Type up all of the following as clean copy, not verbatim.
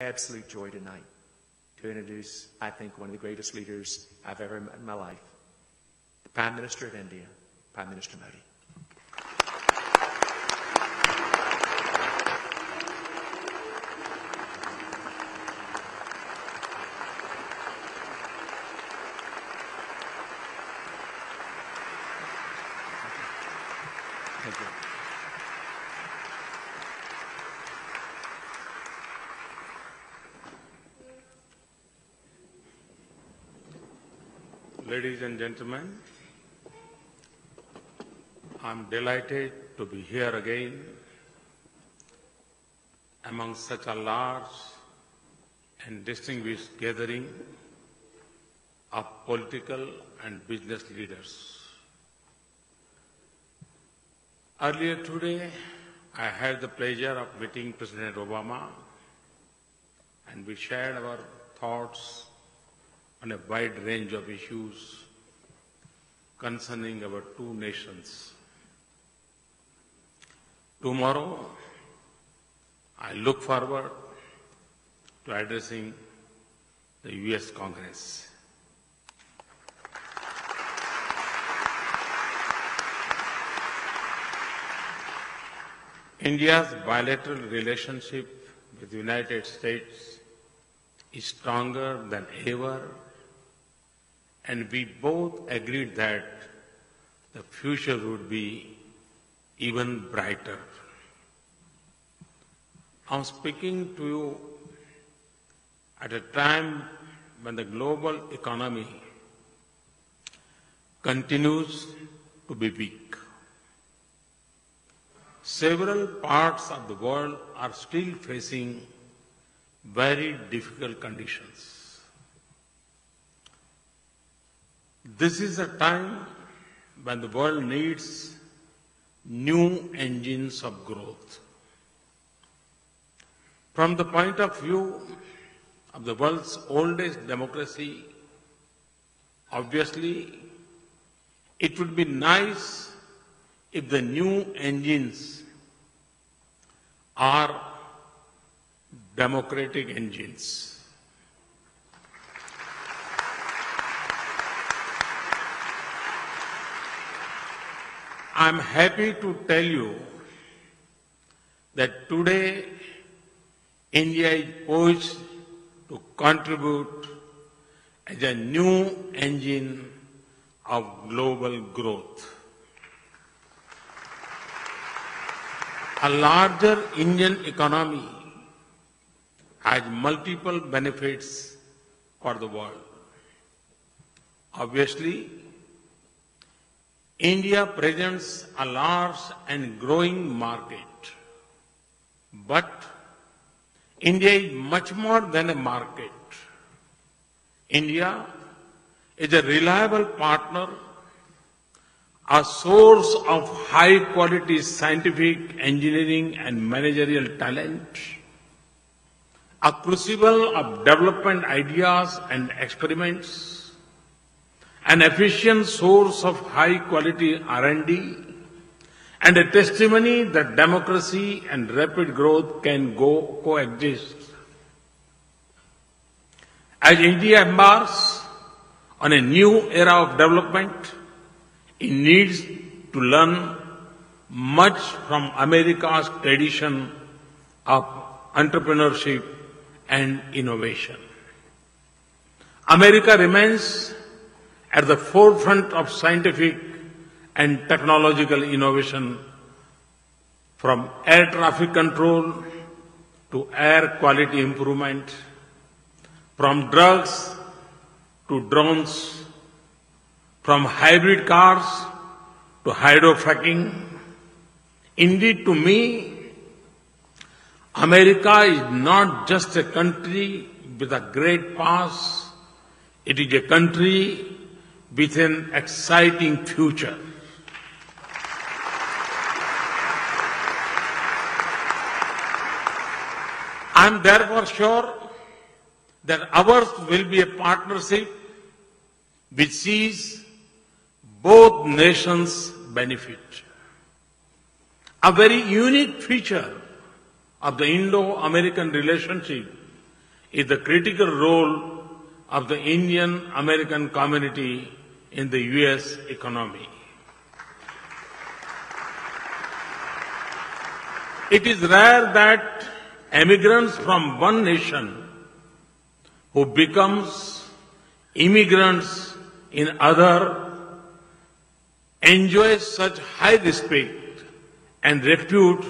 Absolute joy tonight to introduce, I think, one of the greatest leaders I've ever met in my life, the Prime Minister of India, Prime Minister Modi. Thank you. Ladies and gentlemen, I'm delighted to be here again among such a large and distinguished gathering of political and business leaders. Earlier today, I had the pleasure of meeting President Obama, and we shared our thoughts on a wide range of issues concerning our two nations. Tomorrow, I look forward to addressing the U.S. Congress. India's bilateral relationship with the United States is stronger than ever, and we both agreed that the future would be even brighter. I'm speaking to you at a time when the global economy continues to be weak. Several parts of the world are still facing very difficult conditions. This is a time when the world needs new engines of growth. From the point of view of the world's oldest democracy, obviously, it would be nice if the new engines are democratic engines. I'm happy to tell you that today India is poised to contribute as a new engine of global growth. A larger Indian economy has multiple benefits for the world. Obviously, India presents a large and growing market, but India is much more than a market. India is a reliable partner, a source of high-quality scientific, engineering and managerial talent, a crucible of development ideas and experiments, an efficient source of high-quality R&D, and a testimony that democracy and rapid growth can coexist. As India embarks on a new era of development, it needs to learn much from America's tradition of entrepreneurship and innovation. America remains at the forefront of scientific and technological innovation, from air traffic control to air quality improvement, from drugs to drones, from hybrid cars to hydrofracking. Indeed, to me, America is not just a country with a great past, it is a country with an exciting future. I am therefore sure that ours will be a partnership which sees both nations benefit. A very unique feature of the Indo-American relationship is the critical role of the Indian American community in the U.S. economy. It is rare that immigrants from one nation who becomes immigrants in other enjoy such high respect and repute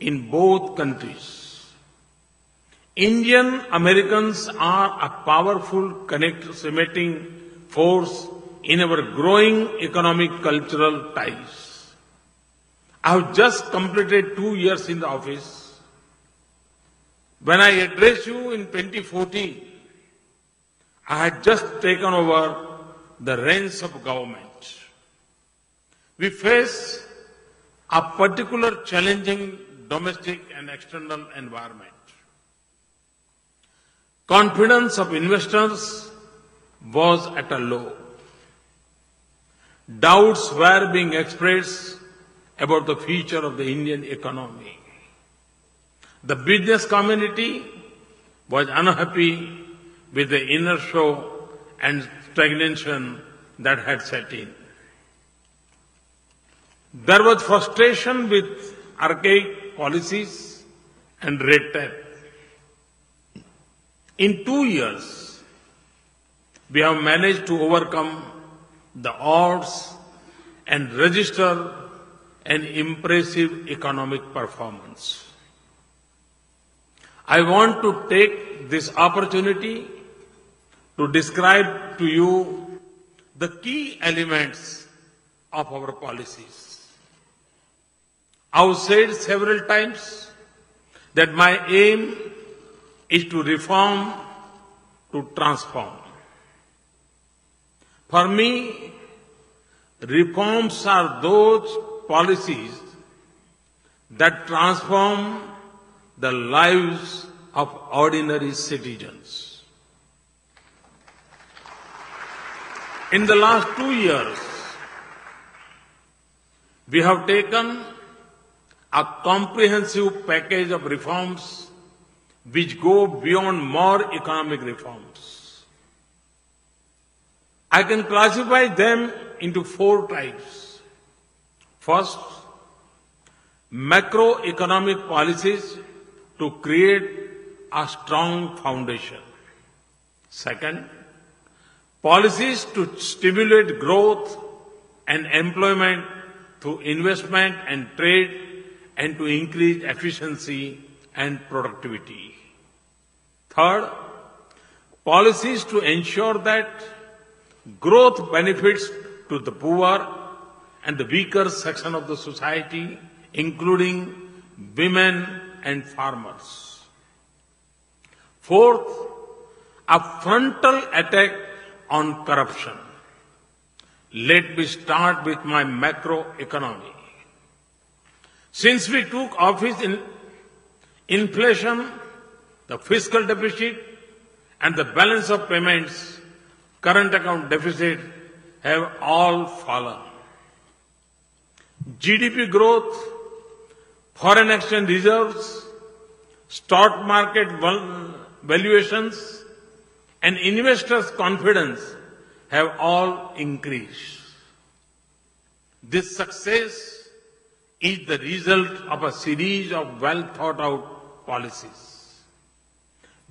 in both countries. Indian Americans are a powerful cementing force in our growing economic cultural ties. I have just completed 2 years in the office. When I addressed you in 2014, I had just taken over the reins of government. We face a particular challenging domestic and external environment. Confidence of investors was at a low. Doubts were being expressed about the future of the Indian economy. The business community was unhappy with the inertia and stagnation that had set in. There was frustration with archaic policies and red tape. In 2 years, we have managed to overcome the odds and register an impressive economic performance. I want to take this opportunity to describe to you the key elements of our policies. I have said several times that my aim is to reform, to transform. For me, reforms are those policies that transform the lives of ordinary citizens. In the last 2 years, we have taken a comprehensive package of reforms which go beyond more economic reforms. I can classify them into 4 types. First, macroeconomic policies to create a strong foundation. Second, policies to stimulate growth and employment through investment and trade and to increase efficiency and productivity. Third, policies to ensure that growth benefits to the poor and the weaker section of the society, including women and farmers. Fourth, a frontal attack on corruption. Let me start with my macroeconomy. Since we took office in inflation, the fiscal deficit and the balance of payments, current account deficit have all fallen. GDP growth, foreign exchange reserves, stock market valuations and investors' confidence have all increased. This success is the result of a series of well thought out policies.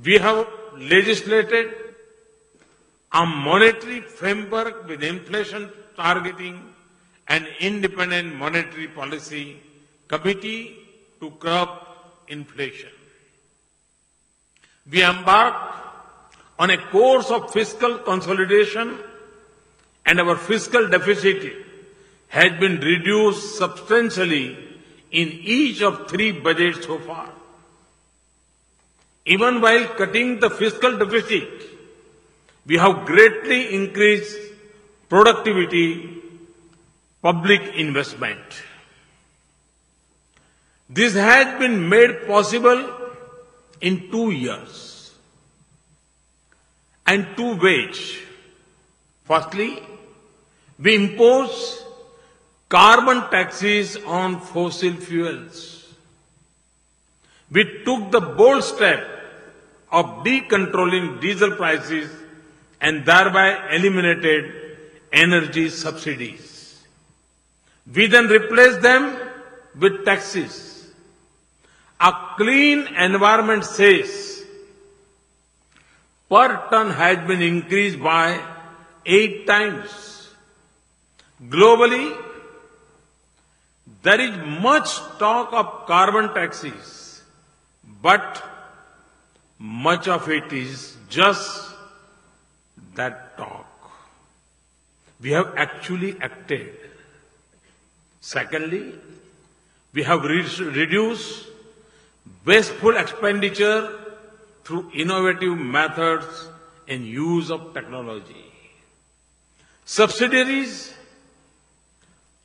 We have legislated a monetary framework with inflation targeting an independent monetary policy committee to curb inflation. We embarked on a course of fiscal consolidation and our fiscal deficit has been reduced substantially in each of 3 budgets so far. Even while cutting the fiscal deficit, we have greatly increased productivity, public investment. This has been made possible in 2 years and 2 ways. Firstly, we imposed carbon taxes on fossil fuels. We took the bold step of decontrolling diesel prices and thereby eliminated energy subsidies. We then replaced them with taxes. A clean environment says per ton has been increased by 8 times. Globally, there is much talk of carbon taxes, but much of it is just that talk. We have actually acted. Secondly, we have reduced wasteful expenditure through innovative methods and use of technology. Subsidiaries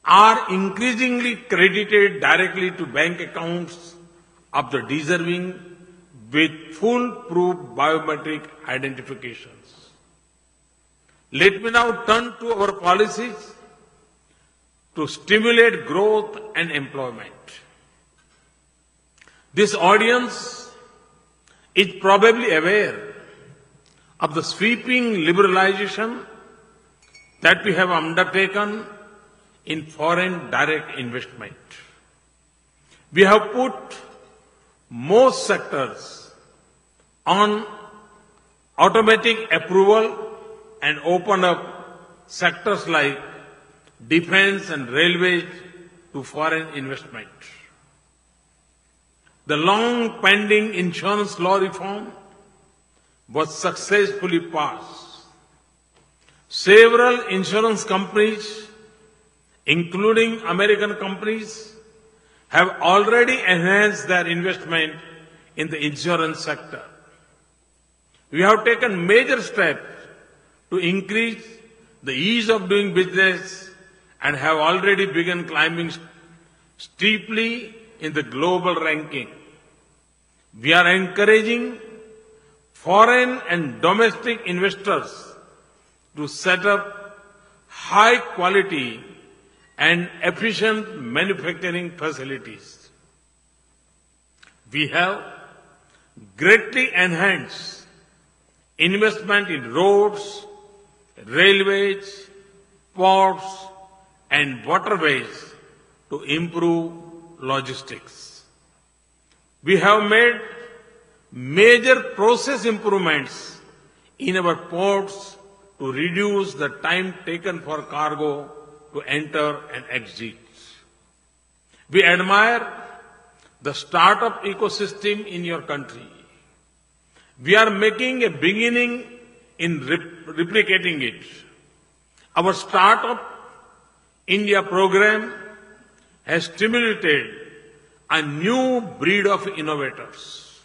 are increasingly credited directly to bank accounts of the deserving with foolproof biometric identifications. Let me now turn to our policies to stimulate growth and employment. This audience is probably aware of the sweeping liberalization that we have undertaken in foreign direct investment. We have put most sectors on automatic approval and opened up sectors like defense and railways to foreign investment. The long-pending insurance law reform was successfully passed. Several insurance companies, including American companies, have already enhanced their investment in the insurance sector. We have taken major steps to increase the ease of doing business and have already begun climbing steeply in the global ranking. We are encouraging foreign and domestic investors to set up high quality and efficient manufacturing facilities. We have greatly enhanced investment in roads, railways, ports, and waterways to improve logistics. We have made major process improvements in our ports to reduce the time taken for cargo to enter and exit. We admire the startup ecosystem in your country. We are making a beginning in replicating it. Our Startup India program has stimulated a new breed of innovators.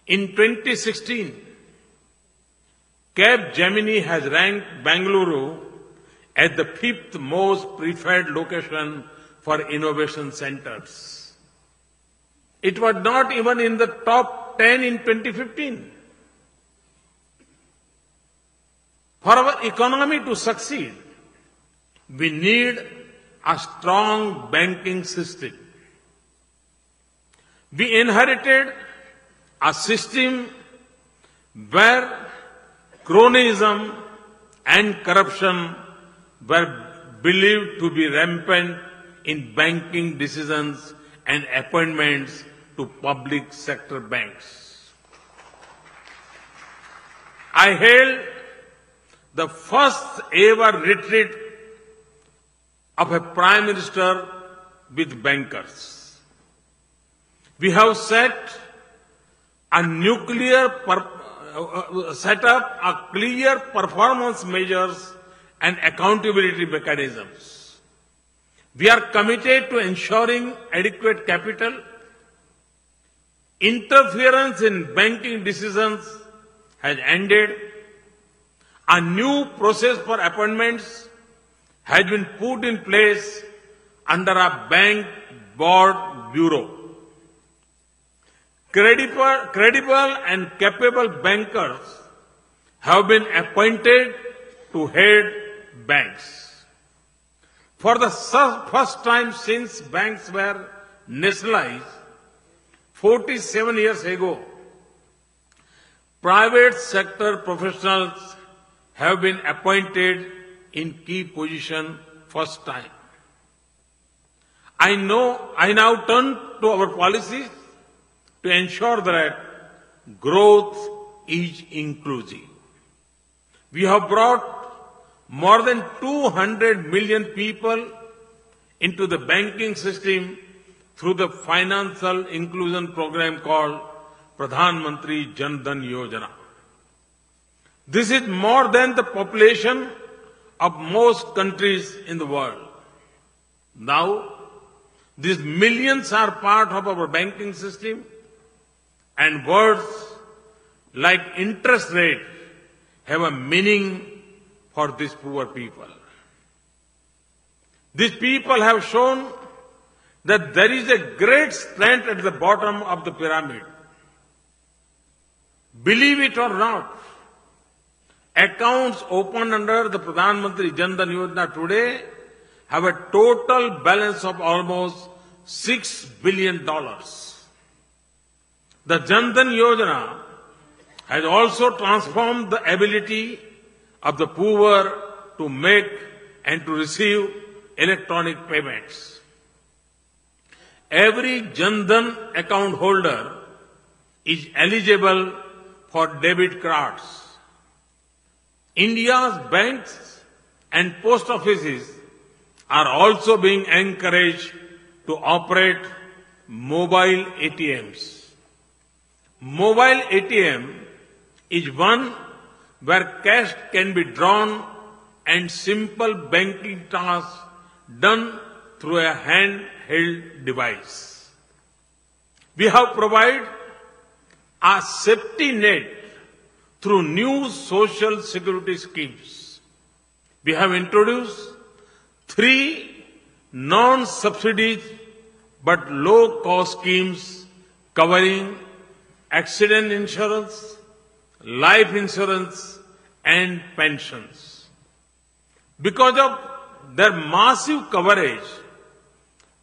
In 2016, Capgemini has ranked Bengaluru as the 5th most preferred location for innovation centers. It was not even in the top 10 in 2015. For our economy to succeed, we need a strong banking system. We inherited a system where cronyism and corruption were believed to be rampant in banking decisions and appointments to public sector banks. I held the first ever retreat of a Prime Minister with bankers. We have set up a clear performance measures and accountability mechanisms. We are committed to ensuring adequate capital. Interference in banking decisions has ended. A new process for appointments has been put in place under a bank board bureau. Credible and capable bankers have been appointed to head banks. For the first time since banks were nationalized 47 years ago, Private sector professionals have been appointed in key position first time. I now turn to our policies to ensure that growth is inclusive. We have brought more than 200 million people into the banking system through the financial inclusion program called Pradhan Mantri Jan Dhan Yojana. This is more than the population of most countries in the world. Now, these millions are part of our banking system, and words like interest rate have a meaning for these poor people. These people have shown that there is a great strength at the bottom of the pyramid. Believe it or not, accounts opened under the Pradhan Mantri Jan Dhan Yojana today have a total balance of almost $6 billion. The Jan Dhan Yojana has also transformed the ability of the poor to make and to receive electronic payments. Every Jan Dhan account holder is eligible for debit cards. India's banks and post offices are also being encouraged to operate mobile ATMs. Mobile ATM is one where cash can be drawn and simple banking tasks done through a handheld device. We have provided a safety net through new social security schemes. We have introduced 3 non-subsidized but low-cost schemes covering accident insurance, life insurance, and pensions. Because of their massive coverage,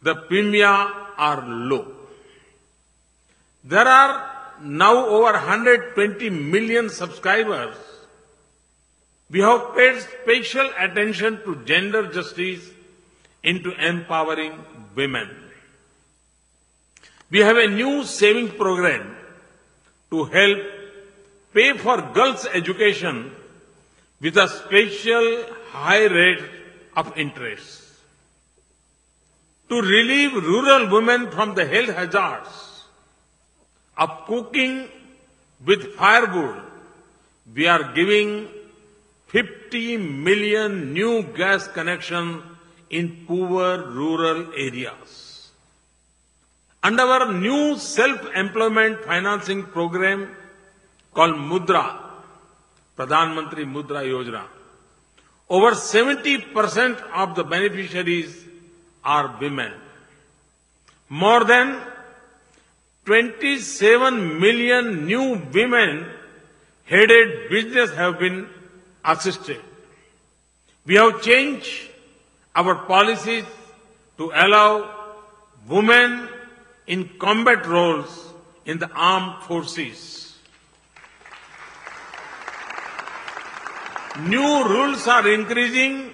the premiums are low. There are now over 120 million subscribers. We have paid special attention to gender justice into empowering women. We have a new saving program to help pay for girls' education with a special high rate of interest. To relieve rural women from the health hazards of cooking with firewood, we are giving 50 million new gas connections in poor rural areas. Under our new self-employment financing program called Mudra, Pradhan Mantri Mudra Yojana, over 70% of the beneficiaries are women. More than 27 million new women-headed businesses have been assisted. We have changed our policies to allow women in combat roles in the armed forces. New rules are increasing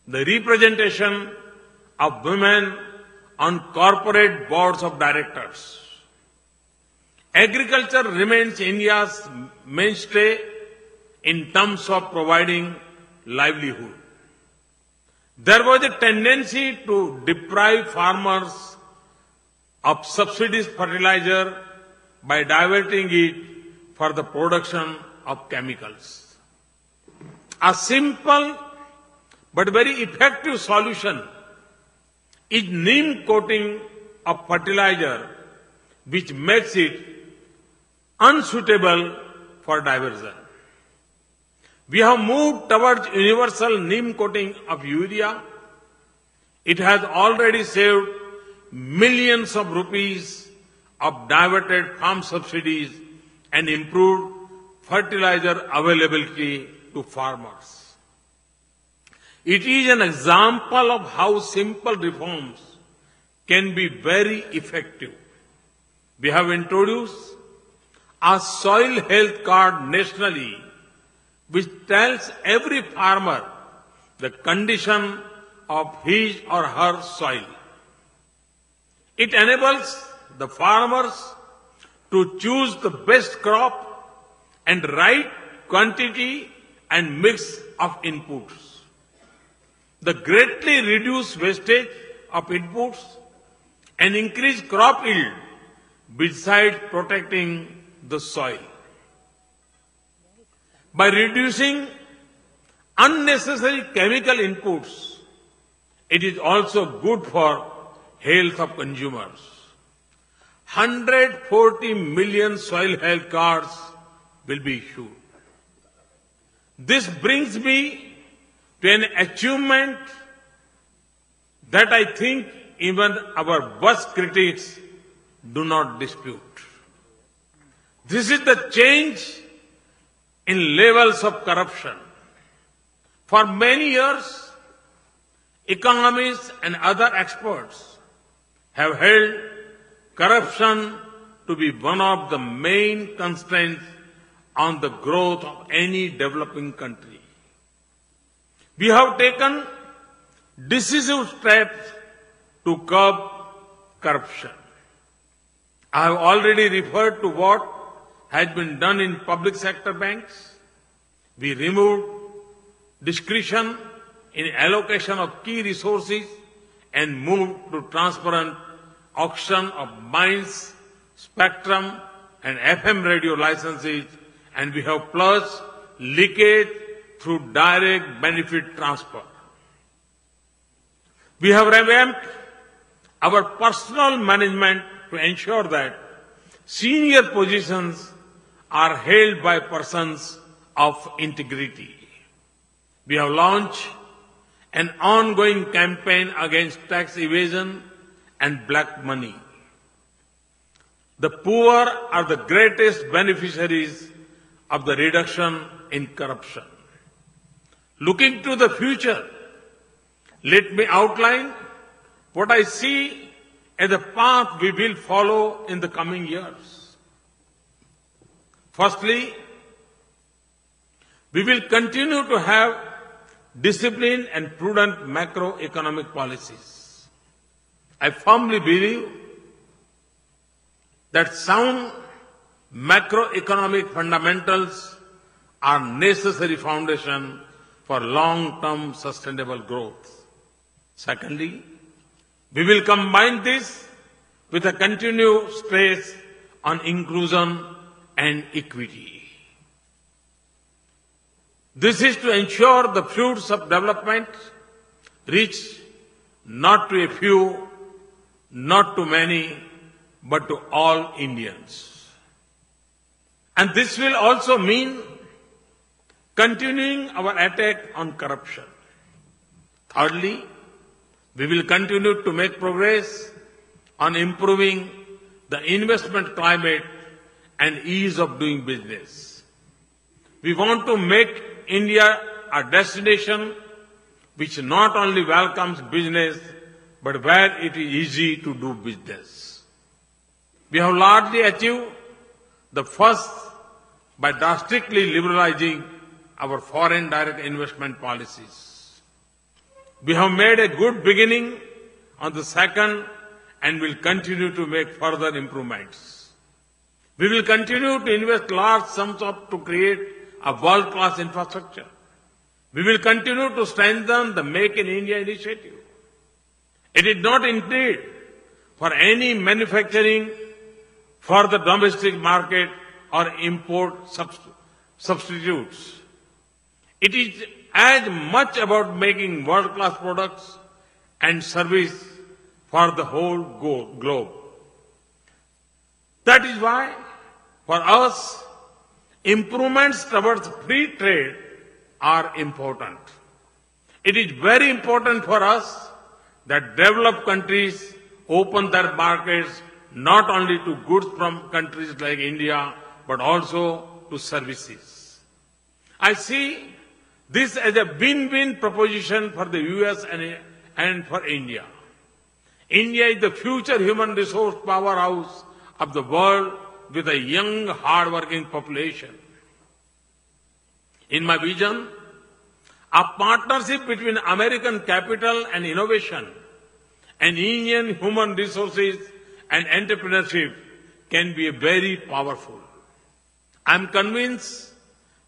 the representation of women on corporate boards of directors. Agriculture remains India's mainstay in terms of providing livelihood. There was a tendency to deprive farmers of subsidized fertilizer by diverting it for the production of chemicals. A simple but very effective solution is neem coating of fertilizer, which makes it unsuitable for diversion. We have moved towards universal neem coating of urea. It has already saved millions of rupees of diverted farm subsidies and improved fertilizer availability to farmers. It is an example of how simple reforms can be very effective. We have introduced a soil health card nationally which tells every farmer the condition of his or her soil. It enables the farmers to choose the best crop and right quantity and mix of inputs. The greatly reduced wastage of inputs and increase crop yield besides protecting the soil. By reducing unnecessary chemical inputs, it is also good for health of consumers. 140 million soil health cards will be issued. This brings me to an achievement that I think even our worst critics do not dispute. This is the change in levels of corruption. For many years, economists and other experts have held corruption to be one of the main constraints on the growth of any developing country. We have taken decisive steps to curb corruption. I have already referred to what has been done in public sector banks. We removed discretion in allocation of key resources and moved to transparent auction of mines, spectrum and FM radio licenses, and we have purged leakage through direct benefit transfer. We have revamped our personnel management to ensure that senior positions are held by persons of integrity. We have launched an ongoing campaign against tax evasion and black money. The poor are the greatest beneficiaries of the reduction in corruption. Looking to the future, let me outline what I see as the path we will follow in the coming years. Firstly, we will continue to have disciplined and prudent macroeconomic policies. I firmly believe that sound macroeconomic fundamentals are necessary foundation for long-term sustainable growth. Secondly, we will combine this with a continued stress on inclusion and equity. This is to ensure the fruits of development reach not to a few, not to many, but to all Indians. And this will also mean continuing our attack on corruption. Thirdly, we will continue to make progress on improving the investment climate and ease of doing business. We want to make India a destination which not only welcomes business, but where it is easy to do business. We have largely achieved the first by drastically liberalizing our foreign direct investment policies. We have made a good beginning on the second and will continue to make further improvements. We will continue to invest large sums to create a world-class infrastructure. We will continue to strengthen the Make in India initiative. It is not intended for any manufacturing for the domestic market or import substitutes. It is as much about making world-class products and service for the whole globe. That is why, for us, improvements towards free trade are important. It is very important for us that developed countries open their markets not only to goods from countries like India, but also to services. I see this as a win-win proposition for the US and for India. India is the future human resource powerhouse of the world with a young, hard-working population. In my vision, a partnership between American capital and innovation and Indian human resources and entrepreneurship can be very powerful. I am convinced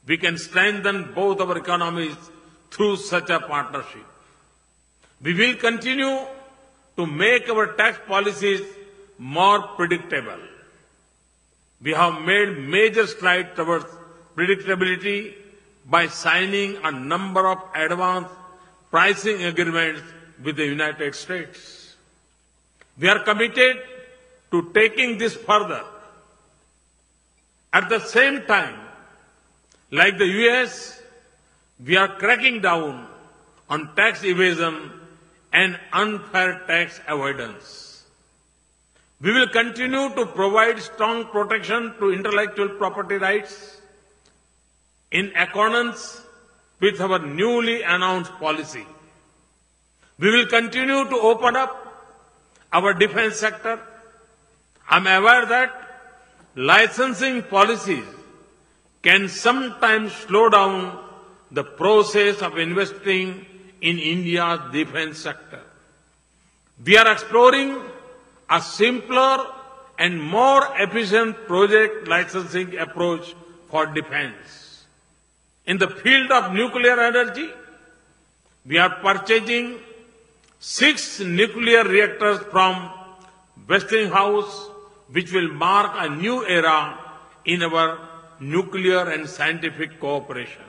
we can strengthen both our economies through such a partnership. We will continue to make our tax policies more predictable. We have made major strides towards predictability by signing a number of advanced pricing agreements with the United States. We are committed to taking this further. At the same time, like the US, we are cracking down on tax evasion and unfair tax avoidance. We will continue to provide strong protection to intellectual property rights in accordance with our newly announced policy. We will continue to open up our defense sector. I am aware that licensing policies can sometimes slow down the process of investing in India's defense sector. We are exploring a simpler and more efficient project licensing approach for defense. In the field of nuclear energy, we are purchasing 6 nuclear reactors from Westinghouse, which will mark a new era in our nuclear and scientific cooperation.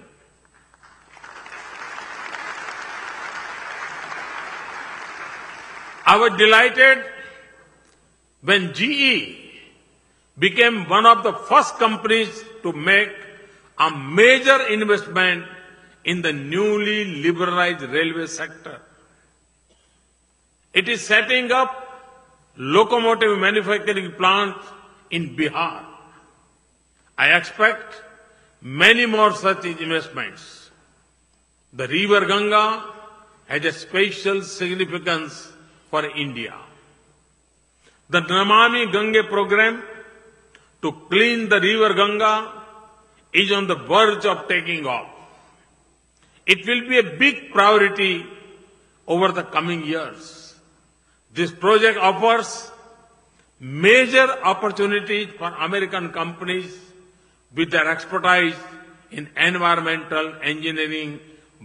I was delighted when GE became one of the first companies to make a major investment in the newly liberalized railway sector. It is setting up locomotive manufacturing plants in Bihar. I expect many more such investments. The river Ganga has a special significance for India. The Namami Gange program to clean the river Ganga is on the verge of taking off. It will be a big priority over the coming years. This project offers major opportunities for American companies with their expertise in environmental engineering,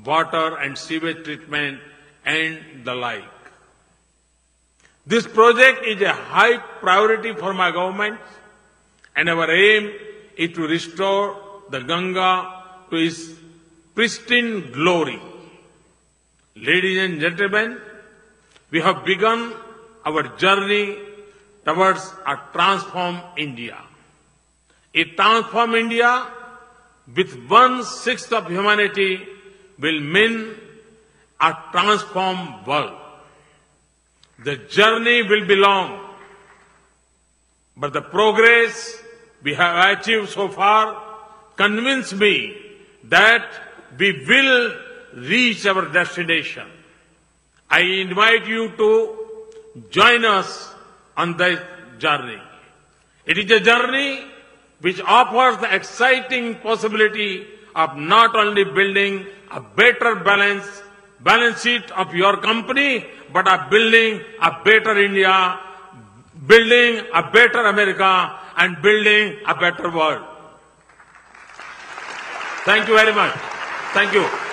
water and sewage treatment, and the like. This project is a high priority for my government, and our aim is to restore the Ganga to its pristine glory. Ladies and gentlemen, we have begun our journey towards a transformed India. A transformed India with 1/6 of humanity will mean a transformed world. The journey will be long, but the progress we have achieved so far convinces me that we will reach our destination. I invite you to join us on this journey. It is a journey which offers the exciting possibility of not only building a better balance sheet of your company, but of building a better India, building a better America, and building a better world. Thank you very much. Thank you.